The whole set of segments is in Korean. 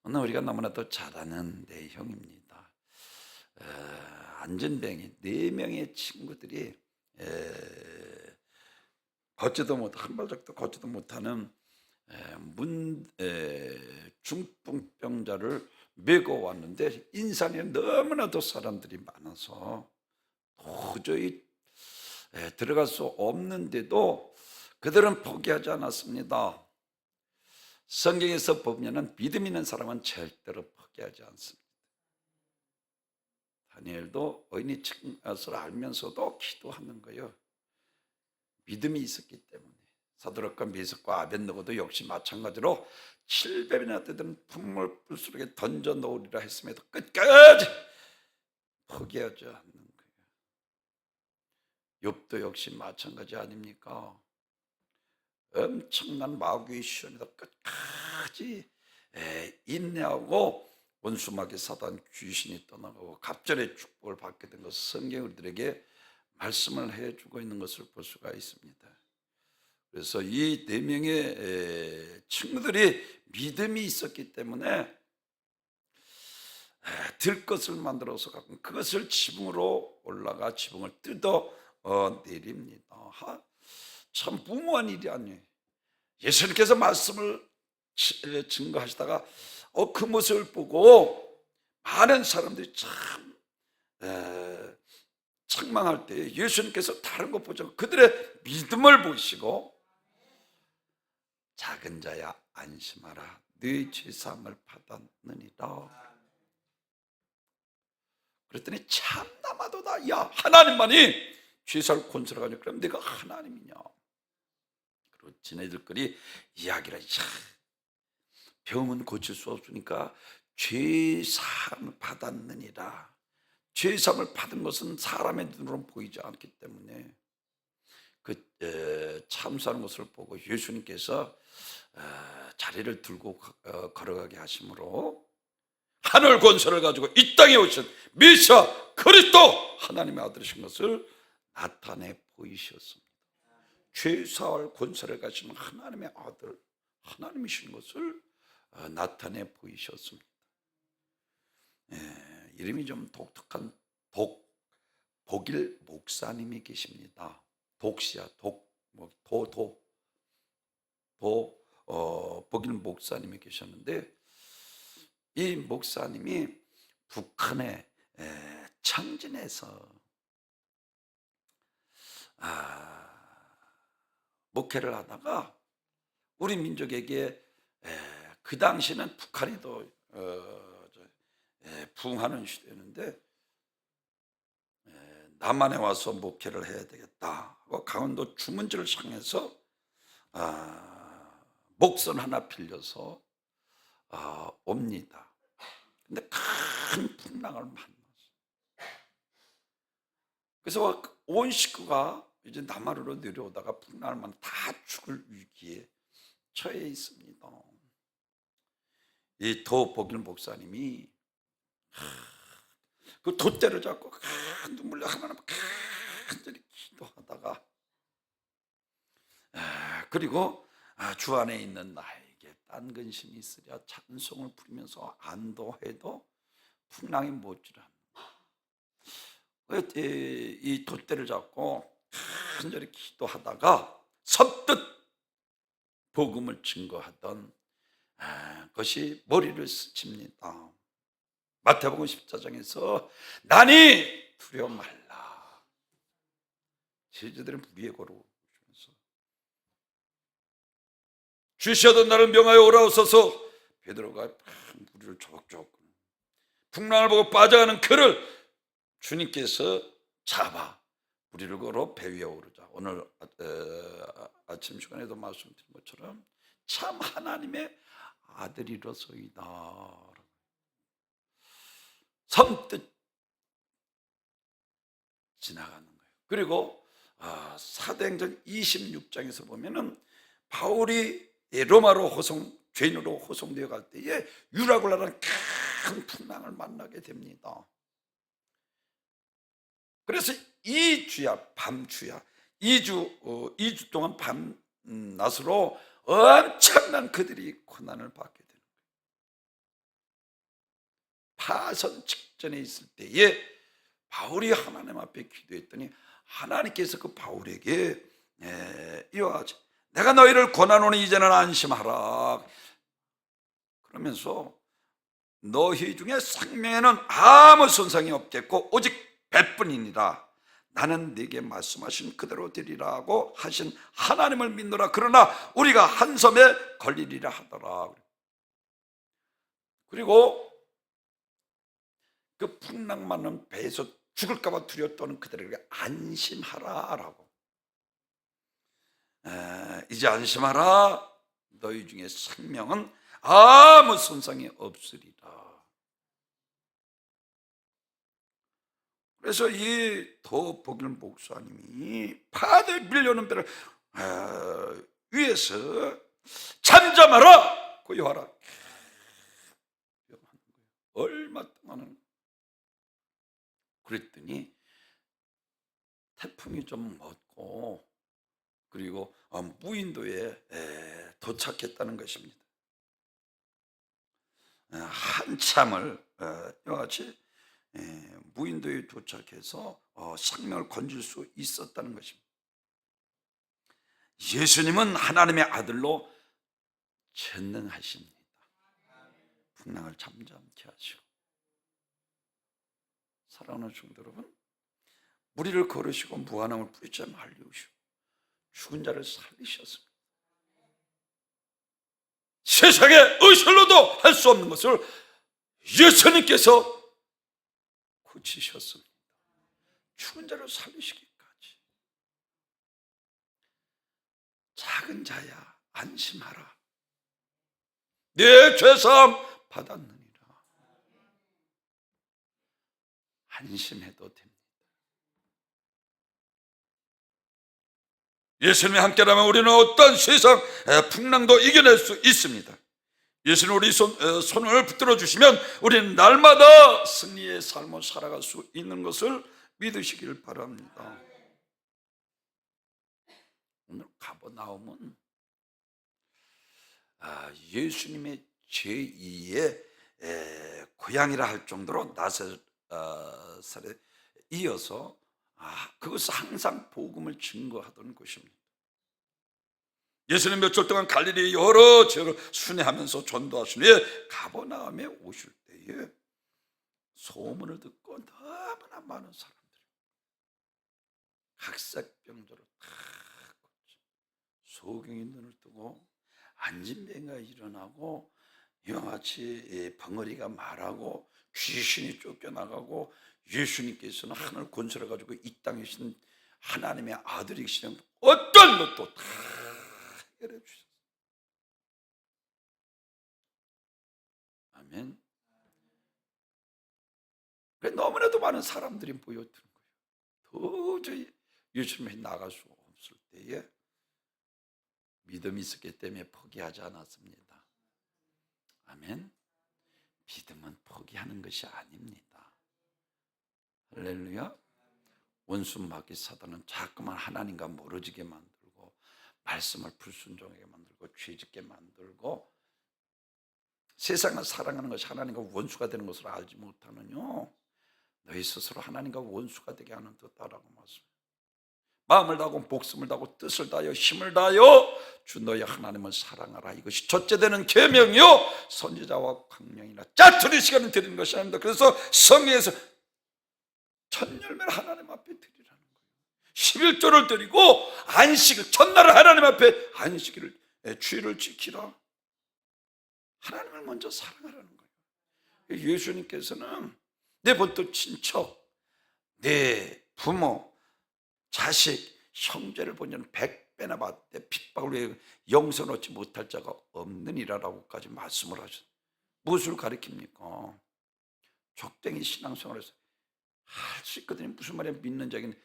오늘 우리가 너무나도 잘 아는 내용입니다. 안전뱅이 4명의 친구들이 걷지도 못, 한 발짝도 걷지도 못하는 중풍병자를 메고 왔는데, 인산에 너무나도 사람들이 많아서 도저히 들어갈 수 없는데도 그들은 포기하지 않았습니다. 성경에서 보면은 믿음 있는 사람은 절대로 포기하지 않습니다. 다니엘도 의인이 친 것을 알면서도 기도하는 거예요. 믿음이 있었기 때문에. 사드락과 메삭과 아벳느고도 역시 마찬가지로 700이나 되던 풍물불 속에 던져 놓으리라 했음에도 끝까지 포기하지 않는 거예요. 욥도 역시 마찬가지 아닙니까? 엄청난 마귀의 시련에도 끝까지 인내하고 원수마귀 사단 귀신이 떠나가고 갑절의 축복을 받게 된 것을 성경이 우리들에게 말씀을 해주고 있는 것을 볼 수가 있습니다. 그래서 이 4명의 친구들이 믿음이 있었기 때문에 들 것을 만들어서 갖고 그것을 지붕으로 올라가 지붕을 뜯어 내립니다. 참 무모한 일이 아니에요. 예수님께서 말씀을 증거하시다가 그 모습을 보고 많은 사람들이 참 책망할 때 예수님께서 다른 것보다 그들의 믿음을 보시고 작은 자야 안심하라, 네 죄사함을 받았느니라. 그랬더니 참나마도다. 야, 하나님만이 죄사를 건설하니 그럼 내가 하나님이냐? 그리고 지네들끼리 이야기를 하자. 병은 고칠 수 없으니까 죄사함을 받았느니라. 죄사함을 받은 것은 사람의 눈으로는 보이지 않기 때문에 참사하는 것을 보고 예수님께서 자리를 들고 걸어가게 하심으로 하늘 권세를 가지고 이 땅에 오신 메시아 그리스도 하나님의 아들이신 것을 나타내 보이셨습니다. 죄사할 권세를 가지는 하나님의 아들 하나님이신 것을 나타내 보이셨습니다. 이름이 좀 독특한 복일 목사님이 계십니다. 독시야 복일 목사님이 계셨는데, 이 목사님이 북한의 청진에서 목회를 하다가 우리 민족에게 그 당시는 북한에도 부흥하는 시대였는데 남한에 와서 목회를 해야 되겠다 하고 강원도 주문지를 향해서 목선 하나 빌려서 옵니다. 근데 큰 풍랑을 만났어요. 그래서 온 식구가 이제 남하루로 내려오다가 풍랑을 만나 다 죽을 위기에 처해 있습니다. 이 도복일 목사님이 그 돛대를 잡고 눈물로 하나님 간절히 기도하다가 그리고 주 안에 있는 나에게 딴 근심이 있으랴 찬송을 부리면서 안도해도 풍랑이 못지않는 이 돛대를 잡고 간절히 기도하다가 선뜻 복음을 증거하던 것이 머리를 스칩니다. 마태복음 14장에서 나니 두려워 말라. 제자들은 무리에 걸어오시면서 주시하던 나를 명하여 오라오소서. 베드로가 무리를 조각조각 풍랑을 보고 빠져가는 그를 주님께서 잡아 무리를 걸어 배 위에 오르자. 오늘 아침 시간에도 말씀드린 것처럼 참 하나님의 아들이로소이다. 선뜻 지나가는 거예요. 그리고 사도행전 26장에서 보면은 바울이 로마로 죄인으로 호송되어 갈 때에 유라굴라라는 큰 풍랑을 만나게 됩니다. 그래서 2주야 밤주야 2주 동안 밤낮으로 엄청난 그들이 고난을 받게 됩니다. 파선 직전에 있을 때에 바울이 하나님 앞에 기도했더니 하나님께서 그 바울에게 이와 같이 내가 너희를 권하노니 이제는 안심하라 그러면서 너희 중에 생명에는 아무 손상이 없겠고 오직 배뿐이니라 나는 네게 말씀하신 그대로 되리라고 하신 하나님을 믿노라 그러나 우리가 한 섬에 걸리리라 하더라. 그리고 그 풍랑 많은 배에서 죽을까 봐 두려워 떠는 그들에게 안심하라라고 이제 안심하라 너희 중에 생명은 아무 손상이 없으리라. 그래서 이 더 복일 목사님이 파도에 밀려오는 배를 위에서 잠잠하라 고요하라 얼마 동안은 그랬더니 태풍이 좀 멎고 그리고 무인도에 도착했다는 것입니다. 한참을 이와 같이 무인도에 도착해서 생명을 건질 수 있었다는 것입니다. 예수님은 하나님의 아들로 전능하십니다. 풍랑을 잠잠케 하시고 사랑하는 성도 여러분 무리를 걸으시고 무한함을 뿌리쳐 말리우시고 죽은 자를 살리셨습니다. 세상에 의술로도 할 수 없는 것을 예수님께서 고치셨습니다. 죽은 자를 살리시기까지. 작은 자야 안심하라. 내 죄사함 받았느니라. 안심해도 됩니다. 예수님이 함께라면 우리는 어떤 세상 풍랑도 이겨낼 수 있습니다. 예수님 우리 손을 붙들어 주시면 우리는 날마다 승리의 삶을 살아갈 수 있는 것을 믿으시길 바랍니다. 오늘 가버나움은 예수님의 제2의 고향이라 할 정도로 나사렛에 이어서 그것은 항상 복음을 증거하던 곳입니다. 예수님 며칠 동안 갈릴리 여러 지역을 순회하면서 전도하신 후에 가버나움에 오실 때에 소문을 듣고 너무나 많은 사람들이 각색병자로 다 소경이 눈을 뜨고 안진뱅이가 일어나고 이와 같이 벙어리가 말하고 귀신이 쫓겨나가고 예수님께서는 하늘 권세를 가지고 이 땅에 계신 하나님의 아들이시는 어떤 것도 다 해결해 주셨어요. 아멘. 너무나도 많은 사람들이 모여드는 거예요. 도저히 예수님이 나갈 수 없을 때에 믿음이 있었기 때문에 포기하지 않았습니다. 아멘. 믿음은 포기하는 것이 아닙니다. 할렐루야. 원수 마귀 사단은 자꾸만 하나님과 멀어지게 만들고 말씀을 불순종하게 만들고 죄짓게 만들고 세상을 사랑하는 것이 하나님과 원수가 되는 것을 알지 못하느뇨 너희 스스로 하나님과 원수가 되게 하는 듯하라고 말씀해요. 마음을 다하고 목숨을 다하고 뜻을 다하여 힘을 다하여 주 너희 하나님을 사랑하라. 이것이 첫째 되는 계명이요 선지자와 광명이나 짜투리 시간을 드리는 것이 아닙니다. 그래서 성경에서 첫 열매를 하나님 앞에 드리라는 거예요. 11조를 드리고 안식을 첫날을 하나님 앞에 안식일을 주일을 지키라. 하나님을 먼저 사랑하라는 거예요. 예수님께서는 내 본토 친척, 내 부모, 자식, 형제를 본전 100배나 받되 핍박을 위해 영생 얻지 못할 자가 없느니라라고까지 말씀을 하셨어요. 무엇을 가리킵니까? 족쟁이 신앙생활에서 할 수 있거든요. 무슨 말이야? 믿는 자에게는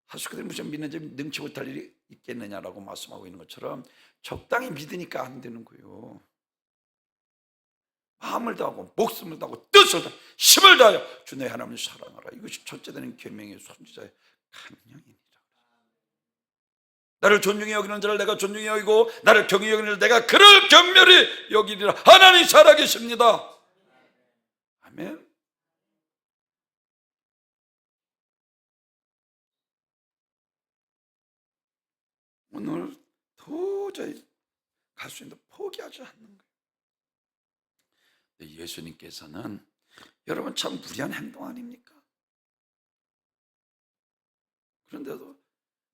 할 수 있거든요. 무슨 믿는 자에 능치 못할 일이 있겠느냐라고 말씀하고 있는 것처럼 적당히 믿으니까 안 되는 거예요. 마음을 다하고 목숨을 다하고 뜻을 다하고 힘을 다하여 주 너의 하나님을 사랑하라. 이것이 첫째 되는 계명의 선지자의 강령이니라. 나를 존중히 여기는 자를 내가 존중히 여기고 나를 경히 여기는 자를 내가 그를 경멸히 여기리라. 하나님 살아계십니다. 아멘. 오늘 도저히 갈 수 있는데 포기하지 않는 거예요. 예수님께서는 여러분 참 무리한 행동 아닙니까? 그런데도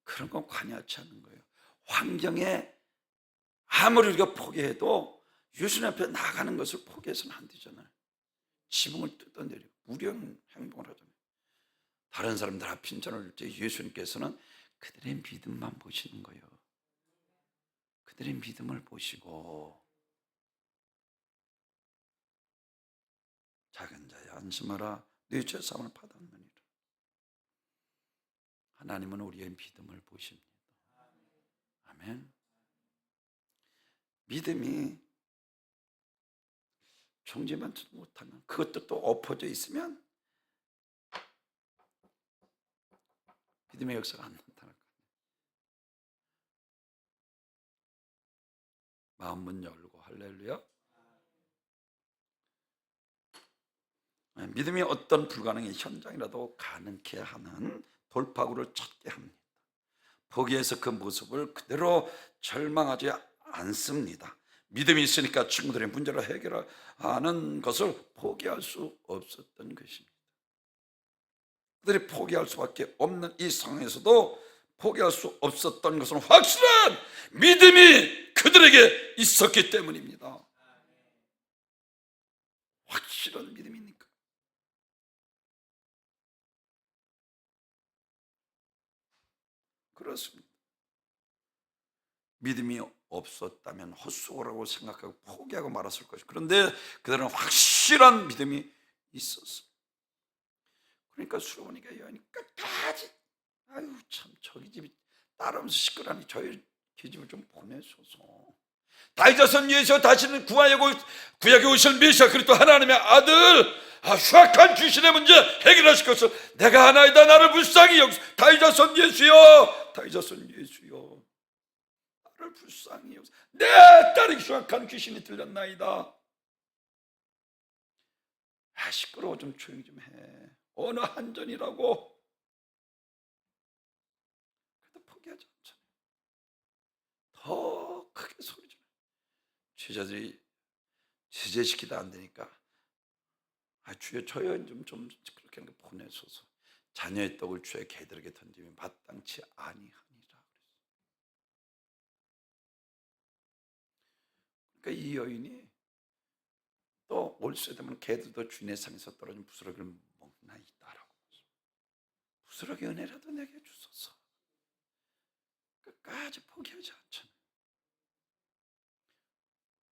그런 건 관여하지 않는 거예요. 환경에 아무리 우리가 포기해도 예수님 앞에 나가는 것을 포기해서는 안 되잖아요. 지붕을 뜯어내리고 무리한 행동을 하잖아요. 다른 사람들 앞 핀잔을 때 예수님께서는 그들의 믿음만 보시는 거예요. 그들의 믿음을 보시고 작은 자야 안심하라 네 죄사함을 받았느니라. 하나님은 우리의 믿음을 보십니다. 아멘. 믿음이 존재만 못하면 그것도 또 엎어져 있으면 믿음의 역사가 안 나타날 거예요. 마음 문 열고 할렐루야. 믿음이 어떤 불가능의 현장이라도 가능케 하는 돌파구를 찾게 합니다. 포기해서 그 모습을 그대로 절망하지 않습니다. 믿음이 있으니까 친구들의 문제를 해결하는 것을 포기할 수 없었던 것입니다. 그들이 포기할 수밖에 없는 이 상황에서도 포기할 수 없었던 것은 확실한 믿음이 그들에게 있었기 때문입니다. 확실한 믿음이니까. 그렇습니다. 믿음이 없었다면 헛수고라고 생각하고 포기하고 말았을 것이고, 그런데 그들은 확실한 믿음이 있었어요. 그러니까 수로보니까 여인이 끝까지 아유 참 저기 집이 따라오면서 시끄러니 저희 기집을 좀 보내소서. 다윗 자손 예수 다시는 구약에 오실 메시아 그리스도 하나님의 아들 수확한 귀신의 문제 해결하실 것을 내가 하나이다. 나를 불쌍히 여기소서. 다윗 자손 예수여, 다윗 자손 예수여, 나를 불쌍히 여기소서. 내 딸이 수확한 귀신이 들렸나이다. 시끄러워 좀 조용히 좀 해. 어느 한전이라고. 그래도 포기하지 않잖아요. 더 크게 소리 좀 해. 제자들이 제재시키다 안 되니까 주여 저여 좀 그렇게 하는 거 보내소서. 자녀의 떡을 주의 개들에게 던지면 마땅치 아니하니라. 그러니까 이 여인이 또 올세 되면 개들도 주인의 상에서 떨어진 부스러기를 먹나이다라고. 부스러기 은혜라도 내게 주소서. 끝까지 포기하지 않잖아요.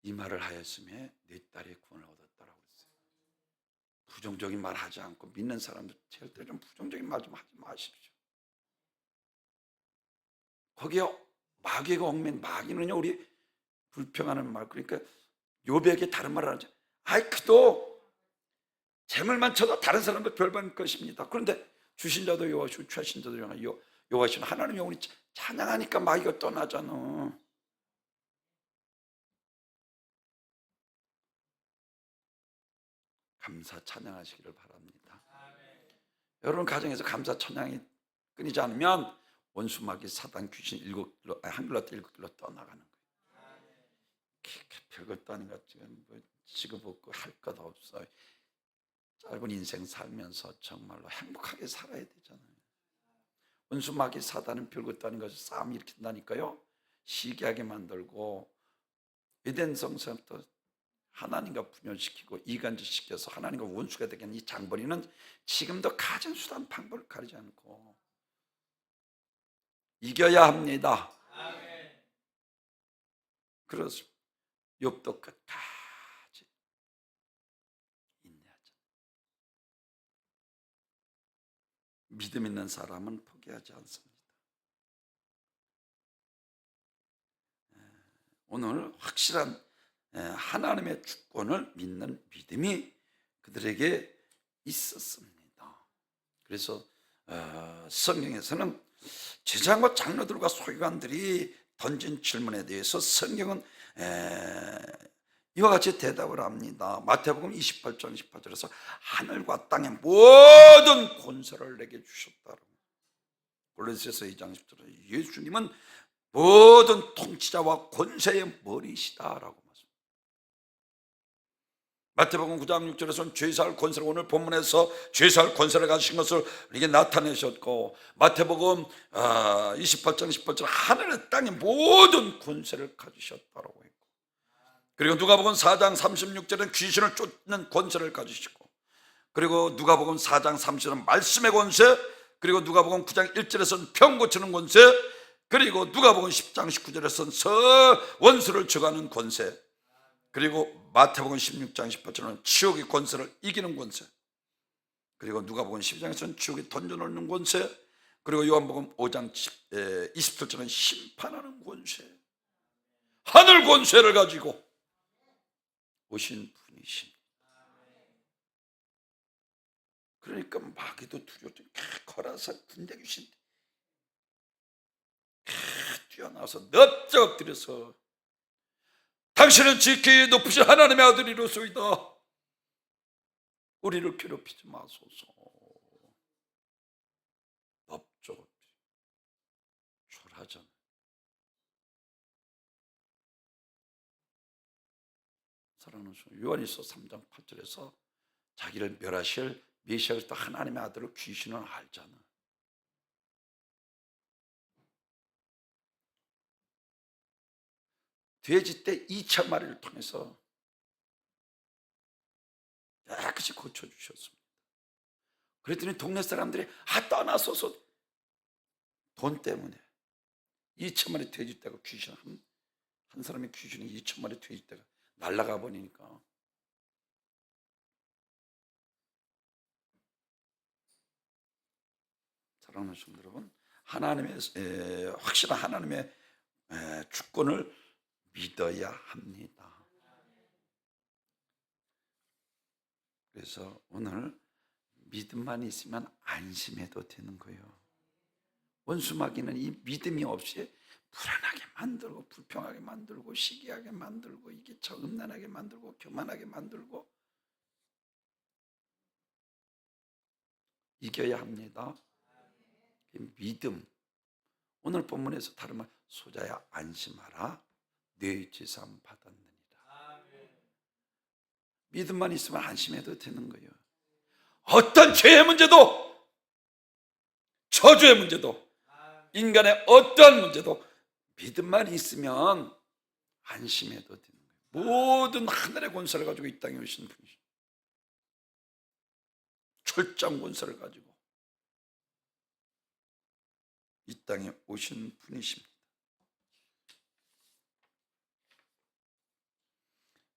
이 말을 하였음에 내 딸의 구원을 얻었다라고 했어요. 부정적인 말 하지 않고 믿는 사람들 절대 좀 부정적인 말 좀 하지 마십시오. 거기에 마귀가 얽매인, 마귀는요 우리 불평하는 말, 그러니까 욥에게 다른 말을 하죠. 그도 재물만 쳐도 다른 사람도 별받을 것입니다. 그런데 주신 자도 여호와시고 취하신 자도 여호와시는 하나님 영혼이 찬양하니까 마귀가 떠나잖아. 감사 찬양하시기를 바랍니다. 여러분 가정에서 감사 찬양이 끊이지 않으면 원수 마귀 사단 귀신 한글로 7길로 떠나가는 거예요. 별것도 아닌 것 지금 뭐 직업 없고 할 것 없어. 짧은 인생 살면서 정말로 행복하게 살아야 되잖아요. 원수 마귀 사단은 별것도 아닌 것을 싸움 일으킨다니까요. 시기하게 만들고 에덴 성서부터 하나님과 분열시키고 이간질시켜서 하나님과 원수가 되게 하는 이 장본인은 지금도 가진 수단 방법을 가리지 않고 이겨야 합니다. 그렇습니다. 욥도 끝까지 인내하자. 믿음 있는 사람은 포기하지 않습니다. 오늘 확실한 하나님의 주권을 믿는 믿음이 그들에게 있었습니다. 그래서 성경에서는 제사장과 장로들과 서기관들이 던진 질문에 대해서 성경은 이와 같이 대답을 합니다. 마태복음 28장 18절에서 하늘과 땅의 모든 권세를 내게 주셨다고. 골로새서 2장 10절에 예수님은 모든 통치자와 권세의 머리시다라고 말씀합니다. 마태복음 9장 6절에서는 죄사할 권세를, 오늘 본문에서 죄사할 권세를 가지신 것을 우리에게 나타내셨고, 마태복음 28장 18절 하늘의 땅의 모든 권세를 가지셨다라고 했고, 그리고 누가복음 4장 36절은 귀신을 쫓는 권세를 가지시고, 그리고 누가복음 4장 30절은 말씀의 권세, 그리고 누가복음 9장 1절에서는 병 고치는 권세, 그리고 누가복음 10장 19절에서는 원수를 저가는 권세, 그리고 마태복음 16장 18절은 지옥의 권세를 이기는 권세, 그리고 누가복음 12장에서는 지옥에 던져놓는 권세, 그리고 요한복음 5장 27절은 심판하는 권세, 하늘 권세를 가지고 오신 분이십니다. 그러니까 마귀도 두려웠더니 거라서 군대 귀신 뛰어나와서 넙적 엎드려서 당신은 지극히 높으신 하나님의 아들이로소이다, 우리를 괴롭히지 마소서. 넙적 엎드려 절하잖아. 사랑하는 요한일서 3장 8절에서 자기를 멸하실 메시아가 또 하나님의 아들을 귀신은 알잖아. 돼지 때 2차 마리를 통해서 깨끗이 고쳐주셨습니다. 그랬더니 동네 사람들이 떠나소서, 돈 때문에 2천 마리 돼지 떼가 귀신, 한 사람의 귀신이 2천 마리 돼지 떼가 날아가 버리니까. 사랑하는 성도 여러분, 하나님의 확실한 하나님의 주권을 믿어야 합니다. 그래서 오늘 믿음만 있으면 안심해도 되는 거예요. 원수 마귀는 이 믿음이 없이 불안하게 만들고, 불평하게 만들고, 시기하게 만들고, 이게 음란하게 만들고, 교만하게 만들고, 이겨야 합니다. 믿음, 오늘 본문에서 다른 말, 소자야 안심하라, 네 제사함 받았느니라. 믿음만 있으면 안심해도 되는 거예요. 어떤 죄의 문제도, 저주의 문제도, 인간의 어떠한 문제도 믿음만 있으면 안심해도 되는 거예요. 모든 하늘의 권세를 가지고 이 땅에 오신 분이십니다. 철장 권세를 가지고 이 땅에 오신 분이십니다.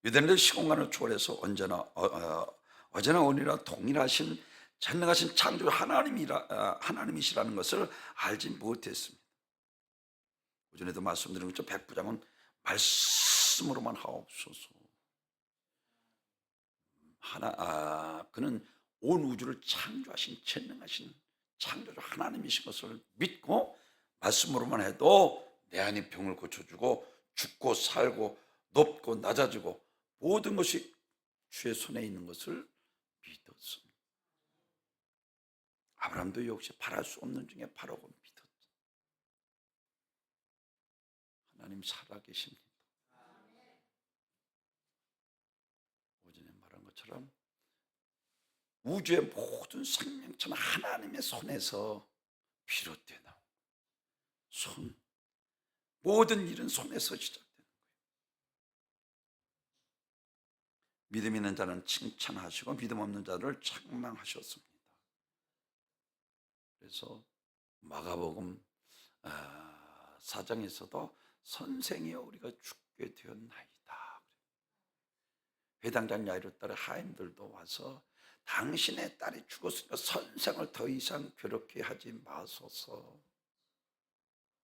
유대인들 시공간을 초월해서 어제나 오늘이나 동일하신 전능하신 창조 하나님이시라는 것을 알지 못했습니다. 오전에도 말씀드린 것처럼 백부장은 말씀으로만 하옵소서. 그는 온 우주를 창조하신 전능하신 창조주 하나님이신 것을 믿고 말씀으로만 해도 내 안의 병을 고쳐주고 죽고 살고 높고 낮아지고 모든 것이 주의 손에 있는 것을 믿었습니다. 아브라함도 역시 바랄 수 없는 중에 바라고 믿었죠. 하나님 살아계십니다. 오전에 말한 것처럼 우주의 모든 생명체는 하나님의 손에서 비롯되는 모든 일은 손에서 시작되는 거예요. 믿음 있는 자는 칭찬하시고 믿음 없는 자를 책망하셨습니다. 그래서 마가복음 4장에서도 선생이여 우리가 죽게 되었나이다. 회당장 야이로 딸의 하인들도 와서 당신의 딸이 죽었으니까 선생을 더 이상 괴롭게 하지 마소서.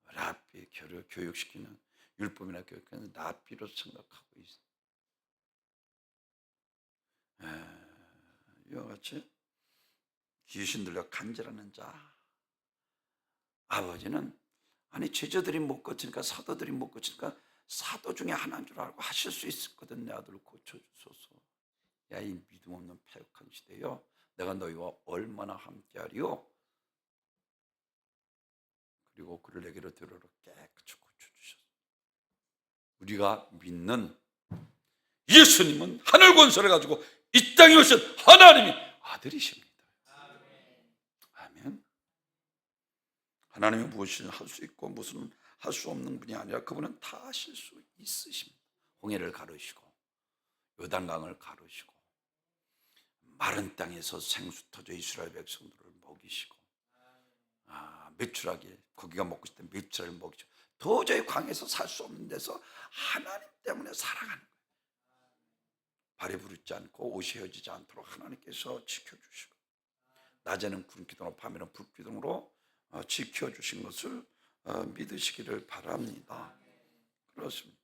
랍비 교육시키는, 율법이나 교육하는 랍비로 생각하고 있어요. 이와 같이 귀신 들려 간절하는 자, 아버지는 아니 제자들이 못 고치니까 사도들이 못 고치니까 사도 중에 하나인 줄 알고 하실 수 있었거든. 내 아들을 고쳐주소서. 야, 이 믿음 없는 패역한 시대여, 내가 너희와 얼마나 함께하리요. 그리고 그를 내게로 데려오라 깨끗이 고쳐주셨어. 우리가 믿는 예수님은 하늘 권세를 가지고 이 땅에 오신 하나님의 아들이십니다. 아멘. 하나님이 무엇을 할 수 있고 무슨 할 수 없는 분이 아니라 그분은 다 하실 수 있으십니다. 홍해를 가르시고 요단강을 가르시고 마른 땅에서 생수 터져 이스라엘 백성들을 먹이시고 메추라기 고기가 먹고 싶을 때 메추라기를 먹이시고 도저히 광에서 살 수 없는 데서 하나님 때문에 살아가는 거예요. 발이 부르지 않고 옷이 헤어지지 않도록 하나님께서 지켜주시고 낮에는 구름기둥으로 밤에는 불기둥으로 지켜주신 것을 믿으시기를 바랍니다. 그렇습니다.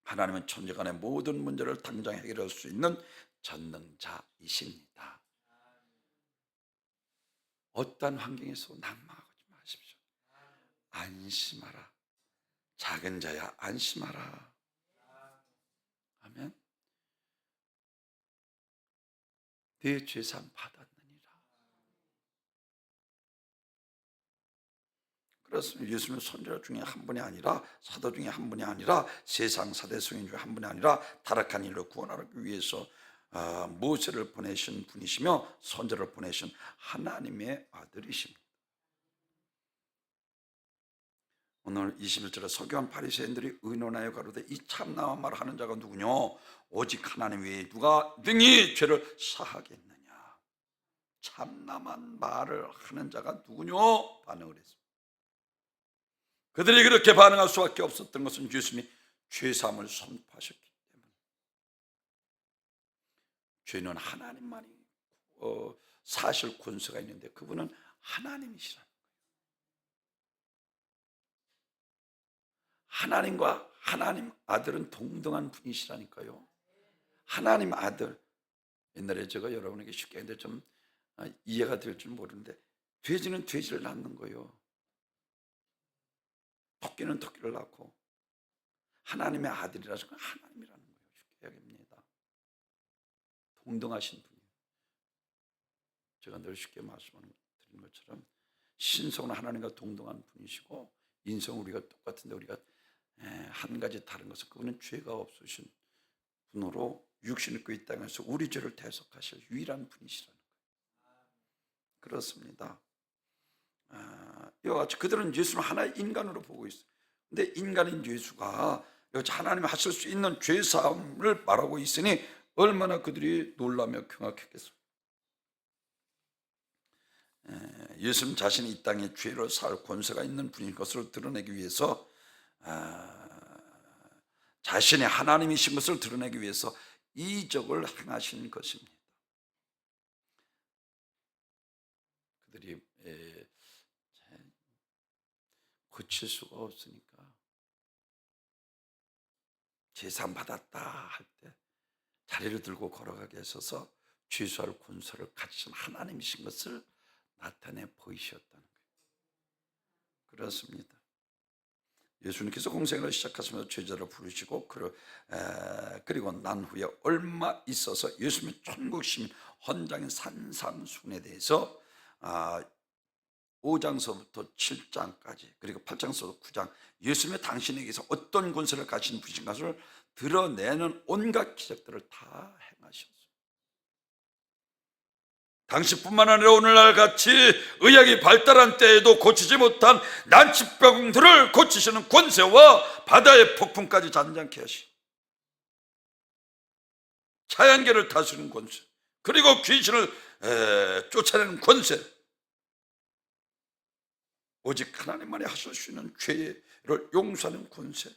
하나님은 천지간의 모든 문제를 당장 해결할 수 있는 전능자이십니다. 어떠한 환경에서 낙망하지 마십시오. 안심하라. 작은 자야 안심하라. 아멘. 내 죄사함 받았느니라. 그렇습니다. 예수님은 선지자 중에 한 분이 아니라 사도 중에 한 분이 아니라 세상 사대 성인 중에 한 분이 아니라 타락한 인류를 구원하기 위해서 모세를 보내신 분이시며 선지자를 보내신 하나님의 아들이십니다. 오늘 21절에 서기관 바리새인들이 의논하여 가로되 이 참나만 말하는 자가 누구뇨? 오직 하나님 외에 누가 능히 죄를 사하겠느냐? 참나만 말을 하는 자가 누구뇨? 반응을 했습니다. 그들이 그렇게 반응할 수밖에 없었던 것은 예수님이 죄사함을 선포하셨기 때문에. 죄는 하나님만이 사실 권세가 있는데 그분은 하나님이시라는 거예요. 하나님과 하나님 아들은 동등한 분이시라니까요. 하나님 아들, 옛날에 제가 여러분에게 쉽게 했는데 좀 이해가 될 줄 모르는데 돼지는 돼지를 낳는 거예요. 토끼는 토끼를 낳고 하나님의 아들이라서 하나님이라는 거예요. 쉽게 이야기합니다. 동등하신 분이에요. 제가 늘 쉽게 말씀드린 것처럼 신성은 하나님과 동등한 분이시고 인성은 우리가 똑같은데 우리가 한 가지 다른 것은 그분은 죄가 없으신 분으로 육신을 입고 이 땅에서 우리 죄를 대속하실 유일한 분이시라는 거예요. 그렇습니다. 이와 같이 그들은 예수를 하나의 인간으로 보고 있어요. 근데 인간인 예수가 하나님이 하실 수 있는 죄사함을 말하고 있으니 얼마나 그들이 놀라며 경악했겠습니까? 예수님 자신이 이 땅에 죄를 살 권세가 있는 분인 것을 드러내기 위해서 자신의 하나님이신 것을 드러내기 위해서 이적을 행하신 것입니다. 그들이 고칠 수가 없으니까 제사함 받았다 할 때 자리를 들고 걸어가게 하셔서 죄수할 권세를 가지신 하나님이신 것을 나타내 보이셨다는 거예요. 그렇습니다. 예수님께서 공생을 시작하시면서 제자를 부르시고 그리고 난 후에 얼마 있어서 예수님의 천국 시민 헌장인 산상순에 대해서 5장서부터 7장까지 그리고 8장서부터 9장 예수님의 당신에게서 어떤 권세를 가진 분이신 것을 드러내는 온갖 기적들을 다 행하셨어요. 당시뿐만 아니라 오늘날 같이 의학이 발달한 때에도 고치지 못한 난치병들을 고치시는 권세와 바다의 폭풍까지 잔잔케 하시고 자연계를 다스리는 권세 그리고 귀신을 쫓아내는 권세 오직 하나님만이 하실 수 있는 죄를 용서하는 권세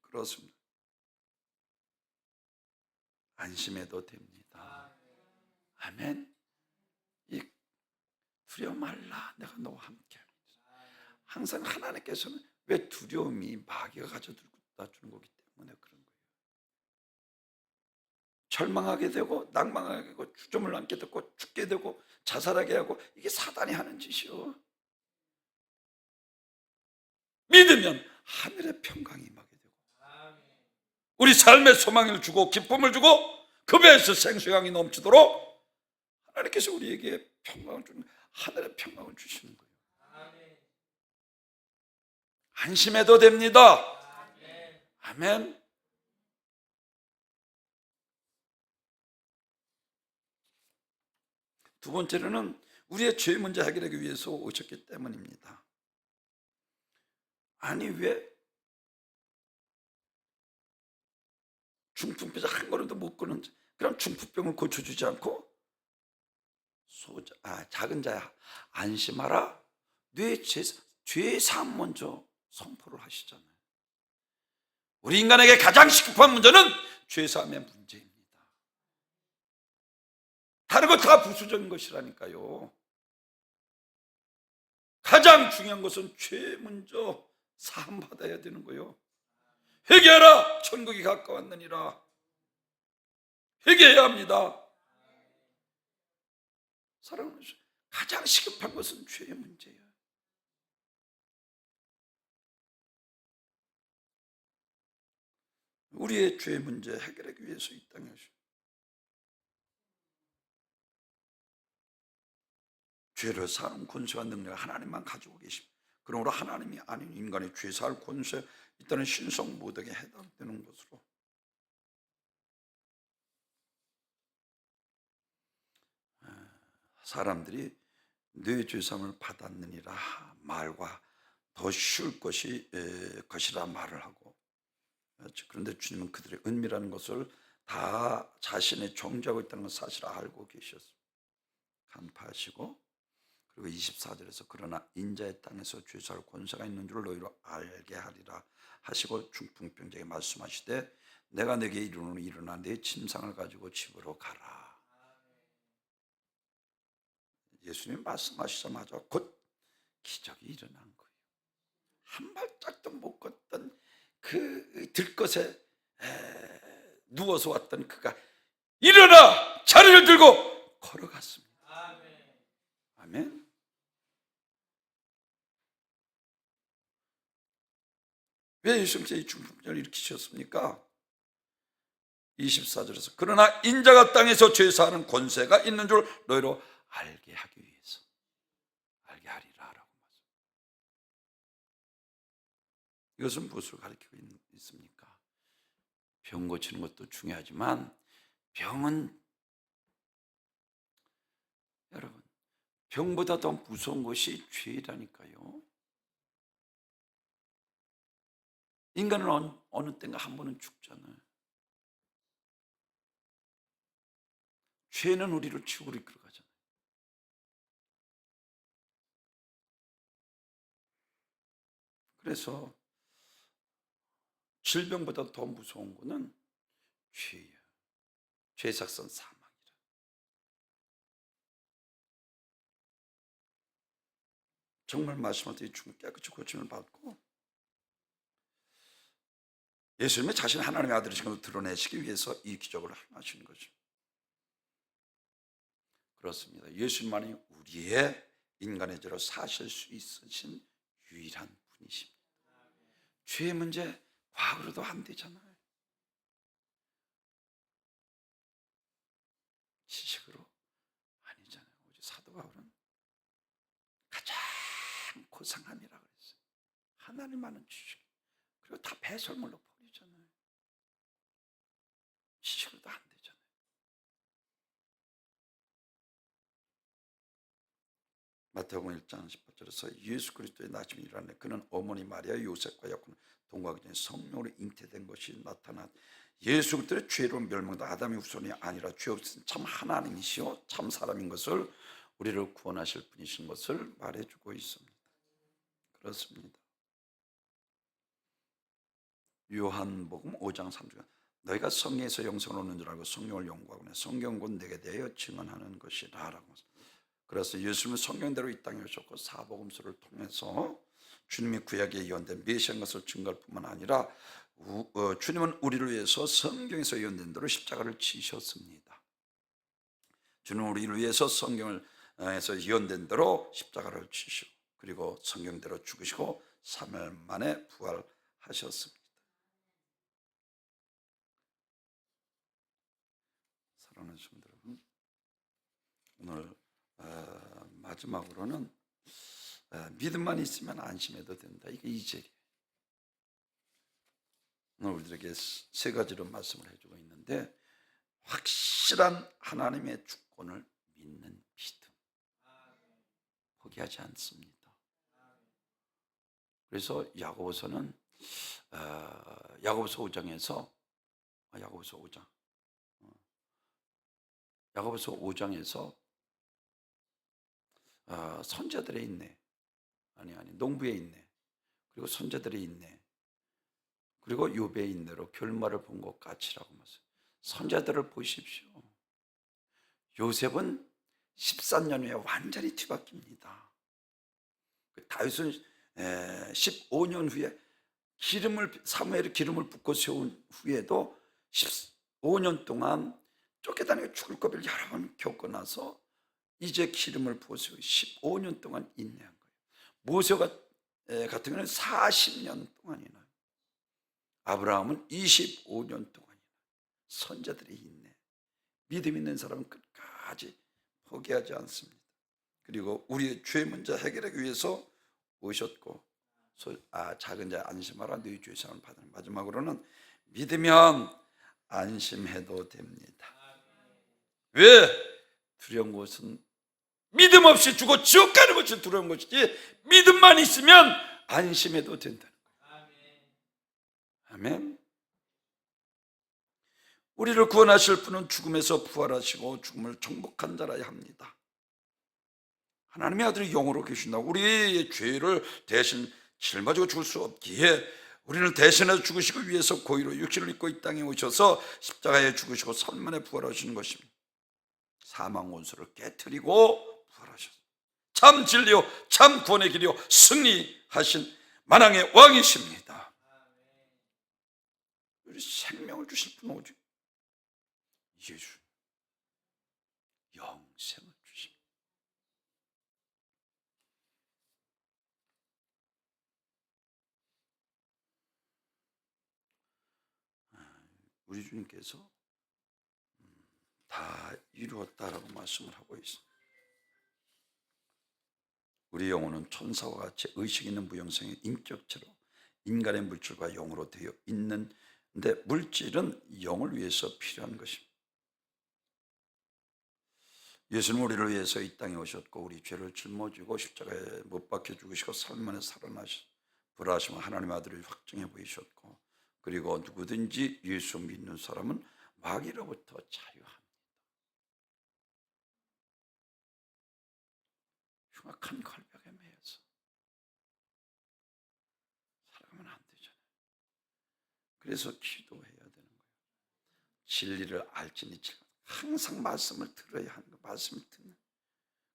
그렇습니다. 안심해도 됩니다. 아멘. 이 두려워 말라 내가 너와 함께합니다. 항상 하나님께서는 왜 두려움이 마귀가 가져다 주는 거기 때문에 그런 거예요. 절망하게 되고 낭망하게 되고 주저을 남게 되고 죽게 되고 자살하게 하고, 이게 사단이 하는 짓이요. 믿으면 하늘의 평강이 임하게 되고 우리 삶의 소망을 주고 기쁨을 주고 그 배에서 생수강이 넘치도록 하나님께서 우리에게 평강을 주는, 하늘의 평강을 주시는 거예요. 안심해도 됩니다. 아멘. 두 번째로는 우리의 죄 문제 해결하기 위해서 오셨기 때문입니다. 아니 왜 중풍병자 한 걸음도 못 걷는지, 그럼 중풍병을 고쳐주지 않고 작은 자야 안심하라, 네 죄사함 먼저 선포를 하시잖아요. 우리 인간에게 가장 시급한 문제는 죄사함의 문제입니다. 다른 거 다 부수적인 것이라니까요. 가장 중요한 것은 죄 먼저 사함 받아야 되는 거예요. 회개하라, 천국이 가까웠느니라. 회개해야 합니다. 사랑하는 주, 가장 시급한 것은 죄의 문제예요. 우리의 죄 문제 해결하기 위해서 이 땅에 오신, 죄를 사는 권세와 능력을 하나님만 가지고 계십니다. 그러므로 하나님이 아닌 인간의 죄 살 권세, 일단은 신성 모독에 해당되는 것으로 사람들이 네 죄사함을 받았느니라 말과 더 쉬울 것이라 말을 하고, 그런데 주님은 그들의 은밀한 것을 다 자신의 정죄하고 있다는 것을 사실 알고 계셨습니다. 간파하시고, 그리고 24절에서 그러나 인자의 땅에서 죄사할 권세가 있는 줄 너희로 알게 하리라 하시고 중풍병자에게 말씀하시되 내가 내게 이르노니 일어나 내 침상을 가지고 집으로 가라. 예수님 말씀하시자마자 곧 기적이 일어난 거예요. 한 발짝도 못 걷던 그 들것에 누워서 왔던 그가 일어나 자리를 들고 걸어갔습니다. 아멘. 왜 예수님께서 이 중풍병을 일으키셨습니까? 24절에서 그러나 인자가 땅에서 죄사하는 권세가 있는 줄 너희로 알게 하기 위해서, 알게 하리라 라고 말씀합니다. 이것은 무엇을 가리키고 있습니까? 병 고치는 것도 중요하지만 병은, 여러분, 병보다 더 무서운 것이 죄라니까요. 인간은 어느 때인가 한 번은 죽잖아요. 죄는 우리를 지옥으로 이끌어가잖아요. 그래서 질병보다 더 무서운 것은 죄예요. 죄삭선 사망이라. 정말 말씀하듯이 죽음 깨끗이 고침을 받고 예수님의 자신 하나님의 아들이신 것을 드러내시기 위해서 이 기적을 행하신 거죠. 그렇습니다. 예수님만이 우리의 인간의 죄를 사실 수 있으신 유일한 분이십니다. 죄의 문제 과거로도 안 되잖아요. 지식으로 아니잖아요. 오직 사도 바울은 가장 고상함이라고 그랬어요. 하나님 아는 지식. 그리고 다 배설물로 버리잖아요. 지식으로도 안 되잖아요. 마태복음 1장 18절에서 예수 그리스도의 나심이 일어나네. 그는 어머니 마리아 요셉과 야곱은 동거하기 전에 성령으로 잉태된 것이 나타난 예수 그리스도의 죄로 멸망된 아담의 후손이 아니라 죄 없으신 참 하나님이시요 참 사람인 것을, 우리를 구원하실 분이신 것을 말해주고 있습니다. 그렇습니다. 요한복음 5장 3절 너희가 성령에서 영생을 얻는 줄 알고 성령을 연구하고 성경 곧 내게 대하여 증언하는 것이라 라고. 그래서 예수님은 성경대로 이 땅에 오셨고 사복음서를 통해서 주님이 구약에 예언된 메시아인 것을 증거할 뿐만 아니라 주님은 우리를 위해서 성경에서 예언된 대로 십자가를 지셨습니다. 주님은 우리를 위해서 성경에서 예언된 대로 십자가를 지시고 그리고 성경대로 죽으시고 3일 만에 부활하셨습니다. 사랑하는 성도 여러분, 오늘 마지막으로는 믿음만 있으면 안심해도 된다. 이게 2절이에요. 오늘 우리들에게 세 가지로 말씀을 해주고 있는데, 확실한 하나님의 주권을 믿는 믿음, 포기하지 않습니다. 그래서 야고보서는 야고보서 5장에서 야고보서 5장에서 선자들의 인내, 농부의 인내, 그리고 선자들의 인내, 그리고 욥의 인내로 결말을 본 것 같이라고 말했어요. 선자들을 보십시오. 요셉은 13년 후에 완전히 뒤바뀝니다. 다윗은 15년 후에 사무엘이 기름을 붓고 세운 후에도 15년 동안 쫓겨다니고 죽을 고비를 여러 번 겪고 나서 이제 기름을 부어서 15년 동안 인내한 거예요. 모세 같은 경우는 40년 동안이나, 아브라함은 25년 동안이나. 선자들의 인내, 믿음 있는 사람은 끝까지 포기하지 않습니다. 그리고 우리의 죄 문제 해결하기 위해서 오셨고, 작은 자 안심하라, 너희 죄 사함을 받으라. 마지막으로는 믿으면 안심해도 됩니다. 왜? 두려운 것은 믿음 없이 죽어 지옥 가는 것이 두려운 것이지, 믿음만 있으면 안심해도 된다는 거예요. 아멘. 우리를 구원하실 분은 죽음에서 부활하시고 죽음을 정복한 자라야 합니다. 하나님의 아들이 영으로 계신다고 우리의 죄를 대신 짊어지고 죽을 수 없기에 우리는 대신해서 죽으시기 위해서 고의로 육신을 입고 이 땅에 오셔서 십자가에 죽으시고 3일 만에 부활하시는 것입니다. 사망 원수를 깨트리고 부활하셨습니다. 참 진리요 참 구원의 길이요 승리하신 만왕의 왕이십니다. 우리 생명을 주실 분은 오직 예수, 영생을 주십니다. 우리 주님께서 다 이루었다라고 말씀을 하고 있습니다. 우리 영혼은 천사와 같이 의식 있는 무형성의 인격체로 인간의 물질과 영으로 되어 있는데, 물질은 영을 위해서 필요한 것입니다. 예수는 우리를 위해서 이 땅에 오셨고 우리 죄를 짊어지고 십자가에 못 박혀 죽으시고 3일 만에 살아나신 부활하심을 하나님의 아들을 확증해 보이셨고, 그리고 누구든지 예수 믿는 사람은 마귀로부터 자유합니다. 흉악한 갈벽에 매여서 살아가면 안 되잖아요. 그래서 기도해야 되는 거예요. 진리를 알지니 항상 말씀을 들어야 하는 거예요. 말씀을 듣는.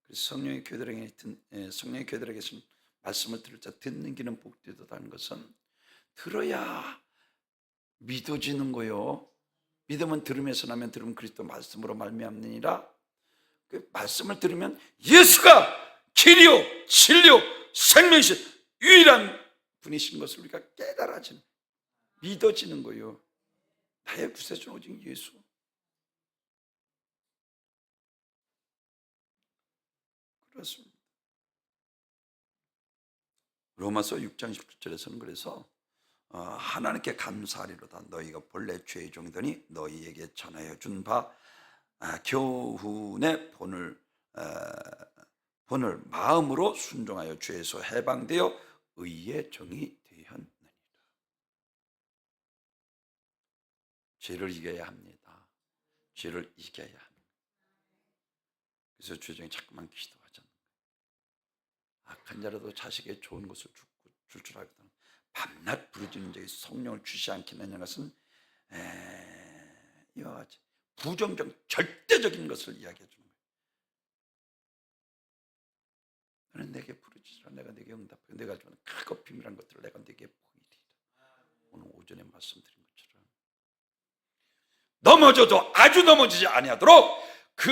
그래서 성령의 교회들에게서는 말씀을 들을 자 듣는 길은 복되도다는 것은 들어야 믿어지는 거요. 믿음은 들음에서 나면 들음 그리스도 말씀으로 말미암느니라. 그 말씀을 들으면 예수가 길이요 진리요 생명이신 유일한 분이신 것을 우리가 깨달아지는, 믿어지는 거예요. 나의 구세주는 오직 예수. 그렇습니다. 로마서 6장 17절에서는 그래서 하나님께 감사하리로다. 너희가 본래 죄의 종이더니 너희에게 전하여 준 바 교훈의 본을 마음으로 순종하여 죄에서 해방되어 의의 종이 되었느니라. 죄를 이겨야 합니다. 죄를 이겨야 합니다. 그래서 죄중에 자꾸만 기도하잖아요. 악한 자라도 자식의 좋은 것을 줄 줄 알거든. 밤낮 부르짖는 자에게 성령을 주시 않겠느냐 것은 이와 같이 부정적 절대적인 것을 이야기해 주는 거예요. 너는 내게 부르짖으라. 내가 내게 응답하고 내가 주는 크고 비밀한 것들을 내가 내게 보이리라. 오늘 오전에 말씀드린 것처럼 넘어져도 아주 넘어지지 아니하도록 그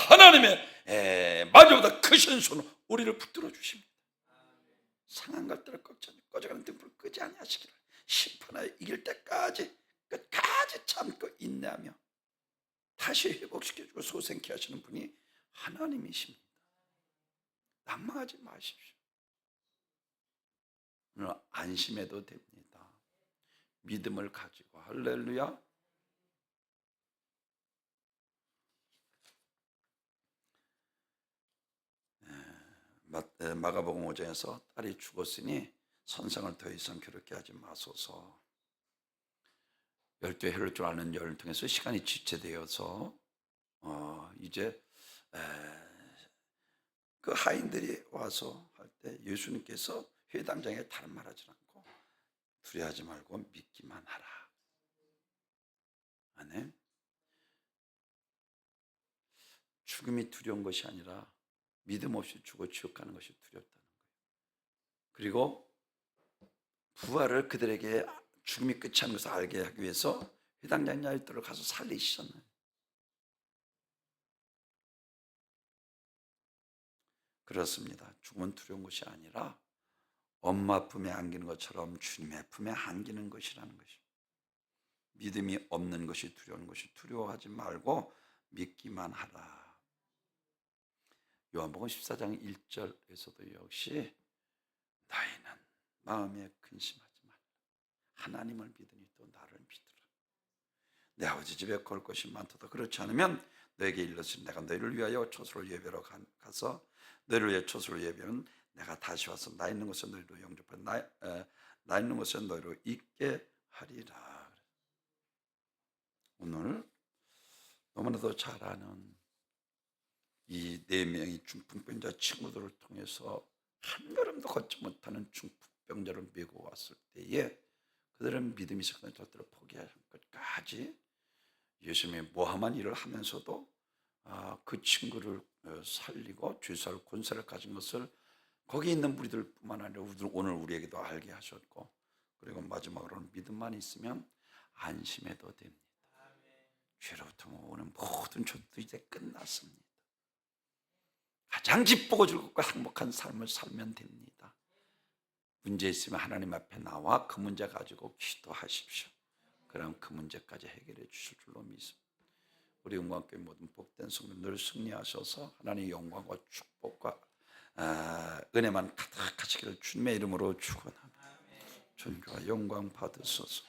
하나님의 마주보다 크신 손으로 우리를 붙들어 주십니다. 상한 것들을 꺼져가는 등불을 끄지 아니하시기를 심판하여 이길 때까지 끝까지 참고 인내하며 다시 회복시켜주고 소생케 하시는 분이 하나님이십니다. 낭망하지 마십시오. 오늘 안심해도 됩니다. 믿음을 가지고 할렐루야. 마가복음 5장에서 딸이 죽었으니 선생을 더 이상 괴롭게 하지 마소서. 12해 해를 줄 아는 열을 통해서 시간이 지체되어서 이제 그 하인들이 와서 할 때 예수님께서 회당장에 다른 말 하지 않고 두려워하지 말고 믿기만 하라. 아멘. 죽음이 두려운 것이 아니라 믿음 없이 죽어 지옥 가는 것이 두렵다는 거예요. 그리고 부활을 그들에게 죽음이 끝이 아닌 것을 알게 하기 위해서 회당장 야이로를 가서 살리셨나요? 그렇습니다. 죽음은 두려운 것이 아니라 엄마 품에 안기는 것처럼 주님의 품에 안기는 것이라는 것입니다. 믿음이 없는 것이 두려운 것이 두려워하지 말고 믿기만 하라. 요한복음 14장 1절에서도 역시 너희는 마음에 근심하지 말라. 하나님을 믿으니 또 나를 믿으라. 내 아버지 집에 걸 것이 많도다. 그렇지 않으면 너에게 일렀으니 내가 너희를 위하여 초소를 예배하러 가서 너희를 위해 초소를 예배하면 내가 다시 와서 나 있는 곳에 너희로 영접하여 나 있는 곳에 너희로 있게 하리라. 오늘 너무나도 잘 아는 이 4명의 중풍병자 친구들을 통해서 한 걸음도 걷지 못하는 중풍병자를 메고 왔을 때에 그들은 믿음이 있었거든요. 절대로 포기할 것까지 예수님의 모함한 일을 하면서도 그 친구를 살리고 죄사할 권세를 가진 것을 거기 있는 무리들뿐만 아니라 오늘 우리에게도 알게 하셨고, 그리고 마지막으로는 믿음만 있으면 안심해도 됩니다. 죄로부터 오는 모든 죄도 이제 끝났습니다. 가장 기쁘고 즐겁고 행복한 삶을 살면 됩니다. 문제 있으면 하나님 앞에 나와 그 문제 가지고 기도하십시오. 그럼 그 문제까지 해결해 주실 줄로 믿습니다. 우리 영광교회 모든 복된 성도들 승리하셔서 하나님의 영광과 축복과 은혜만 가득하시기를 주님의 이름으로 축원합니다. 존귀와 영광 받으소서.